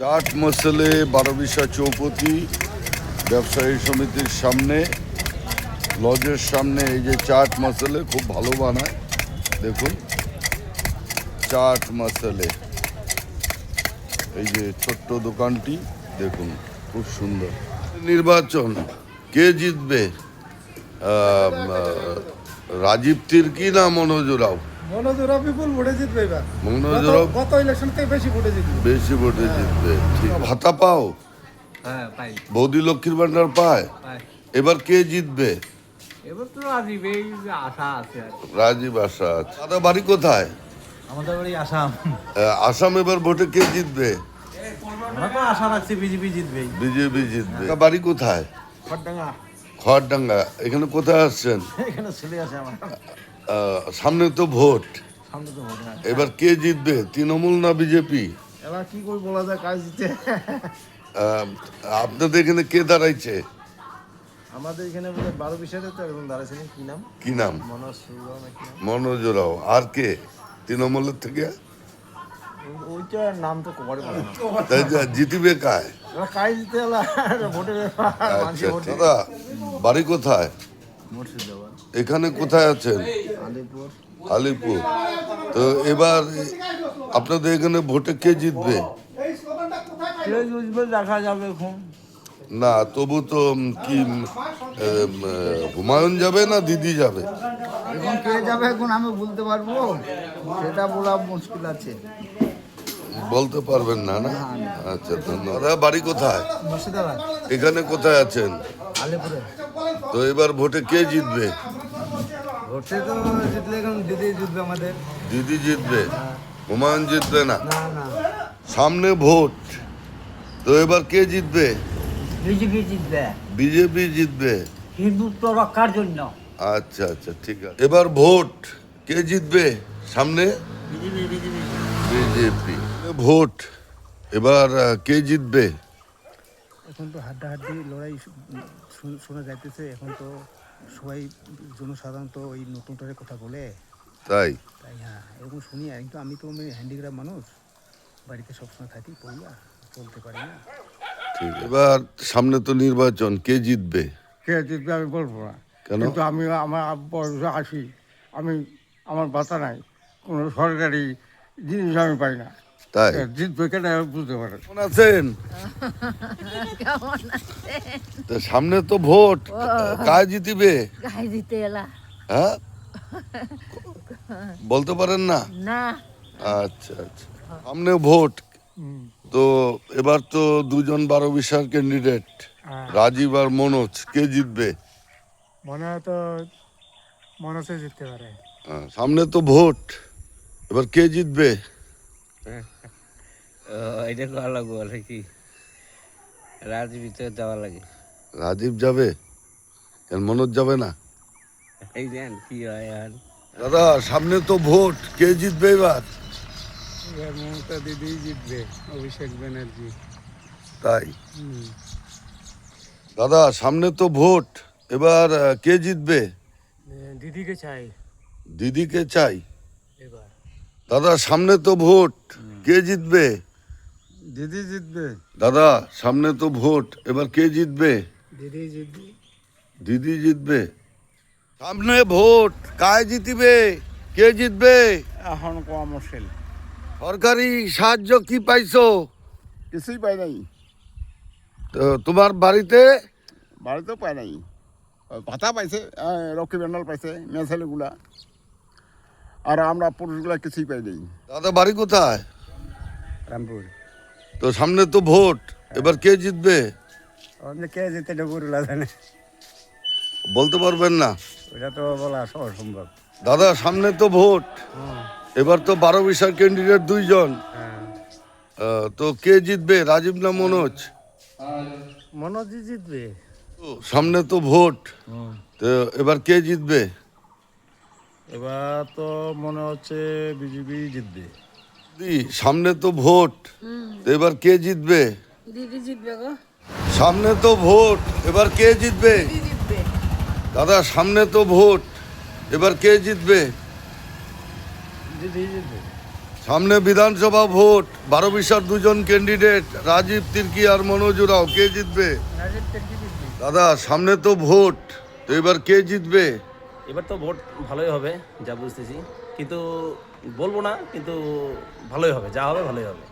চাট মশলে 12 চৌপতি ব্যবসায়ী সমিতির সামনে লজের সামনে এই যে চাট মশলে খুব ভালো বানায়। দেখুন চাট মশলে, এই যে ছোট্ট দোকানটি দেখুন খুব সুন্দর। নির্বাচন কে জিতবে, রাজীব তির্কি না মনোজ রাও? মনোজরাও বিপুল ভোটে জিতবে এবার। মনোজ রাও গত ইলেকশন থেকে বেশি ভোটে জিতবে। বেশি ভোটে জিতবে। ঠিক। ভাতা পাও? হ্যাঁ পাই। বৌদি লক্ষ্মীর ভান্ডার পায়? এবার কে জিতবে? এবার তো রাজীব, এই যে আশা আছে আর কি। রাজীব আশা আছে। দাদা বাড়ি কোথায়? আমাদের বাড়ি আসাম। আসাম এবার ভোটে কে জিতবে? আমরা তো আশা রাখছি বিজেপি জিতবেই। বিজেপি জিতবে। বাড়ি কোথায়? খড়ডাঙ্গা। খড়ডাঙ্গা। এখানে কোথায় আসছেন? এখানে ছেলে আছে আমার। সামনে তো ভোট, সামনে তো ভোট। হ্যাঁ। এবার কে জিতবে, তৃণমূল না বিজেপি? এবার কি করে বলা যায় কাজ জিতে? আপনাদের এখানে কে দাঁড়াইছে? আমাদের এখানে বলে 12-20 তো এখন দাঁড়াইছিলেন কি নাম? কি নাম? মনোজ রাও নাকি নাম? মনোজ রাও। আর কে তৃণমূলের থেকে? ওইটার নাম তো কবারে বলে না। তাই জিতবে কায়? এবার কাজ জিতে এলা ভোটের আচ্ছা, দাদা বাড়ি কোথায়? মুর্শিদাবাদ। এখানে কোথায় আছেন? আলিপুর। আলিপুর। তো এবার আপনাদের এখানে ভোটে কে জিতবে? কে জিতবে দেখা যাবে এখন। না তবু তো কি হুমায়ুন যাবে না দিদি যাবে? এখন কে যাবে এখন আমি বলতে পারবো, সেটা বলা মুশকিল আছে। বলতে পারবেন না? না, আচ্ছা ধন্যবাদ। দাদা বাড়ি কোথায়? মুর্শিদাবাদ। এখানে কোথায় আছেন? আলিপুরে। তো এবার ভোটে কে জিতবে? ভোটে তো জিতলে এখন দিদি জিতবে আমাদের। দিদি জিতবে, হুমায়ুন জিতবে না? না না, সামনে ভোট, তো এবার কে জিতবে? বিজেপি জিতবে, বিজেপি জিতবে। হিন্দুত্ব রক্ষার জন্য। আচ্ছা আচ্ছা ঠিক আছে। এবার ভোট কে জিতবে সামনে? BJP BJP. বিজেপি। ভোট এবার কে জিতবে? এখন তো হাড্ডাহাড্ডি লড়াই শোনা যাইতেছে। এখন তো সবাই জনসাধারণ তো ওই নতুনটারের কথা বলে, তাই তাই হ্যাঁ এরকম শুনি। আর কিন্তু আমি তো হ্যান্ডিক্রাফট মানুষ, বাড়িতে সবসময় থাকি, পড়িয়া চলতে পারি না। ঠিক। এবার সামনে তো নির্বাচন, কে জিতবে? কে জিতবে আমি বলবো না, কেন? কিন্তু আমি আমার বয়সে আসি, আমি আমার ভাতা নাই, কোনো সরকারি জিনিস আমি পাই না। তাই জিতবে কেন আমি বুঝতে পারি। কেমন আছেন? তো সামনে তো ভোট, কায় জিতিবে? গায়ে দিতে এলা হ্যাঁ বলতে পারেন না? না। আচ্ছা আচ্ছা, সামনে ভোট, তো এবার তো দুজন 12-20 ক্যান্ডিডেট, রাজীব আর মনোজ, কে জিতবে? মনে হয় তো মনসে জিততে পারে। সামনে তো ভোট, এবার কে জিতবে? এটা করা লাগবো বলে কি, রাজনীতি তো দেওয়া লাগে। রাজীব যাবে, কেন মনোজ যাবে না? এই দেন কি হয় আর। দাদা সামনে তো ভোট, কে জিতবে এবার? এবার মমতা দিদি জিতবে, অভিষেক ব্যানার্জি। তাই দাদা সামনে তো ভোট, এবার কে জিতবে? দিদিকে চাই দিদিকে চাই। এবার। দাদা সামনে তো ভোট, কে জিতবে? দিদি জিতবে। দাদা সামনে তো ভোট, এবার কে জিতবে? দিদি জিতবে। দিদি জিতবে। সামনে ভোট, কায় জিতবে, কে জিতবে? এখন কম মুশকিল, সরকারি সাহায্য কি পাইছো? কিছুই পাই নাই। তো তোমার বাড়িতে? বাড়িতেও পাই নাই। ভাতা পাইছে, লক্ষ্মী ব্যান্ডাল পাইছে মেয়ে ছেলেগুলা, আর আমরা পুরুষগুলা কিছুই পাই নাই। দাদা বাড়ি কোথায়? রামপুর। তো সামনে তো ভোট, এবার কে জিতবে? কে জিতে ডগুরুলা জানে, বলতে পারবেন না? ওটা তো বলা অসম্ভব। দাদা সামনে তো ভোট, এবার তো 12-20 ক্যান্ডিডেট দুইজন, তো কে জিতবে, রাজীব না মনোজ? মনোজি জিতবে। সামনে তো ভোট, তো এবার কে জিতবে? এবার তো মনে হচ্ছে বিজেপি জিতবে। সামনে তো ভোট, তো এবার কে জিতবে? দিদি জিতবে গো। সামনে তো ভোট, এবার কে জিতবে? দিদি জিতবে। দাদা সামনে তো ভোট, এবার কে জিতবে? দিদি জিতবে। সামনে বিধানসভা ভোট, 12 বিশার দুজন ক্যান্ডিডেট, রাজীব তির্কি আর মনোজ উরাও, কে জিতবে? দাদা সামনে তো ভোট, তো এবার কে জিতবে? এবার তো ভোট ভালোই হবে যা বুঝতেছি, কিন্তু বলবো না, কিন্তু ভালোই হবে, যা হবে ভালোই হবে।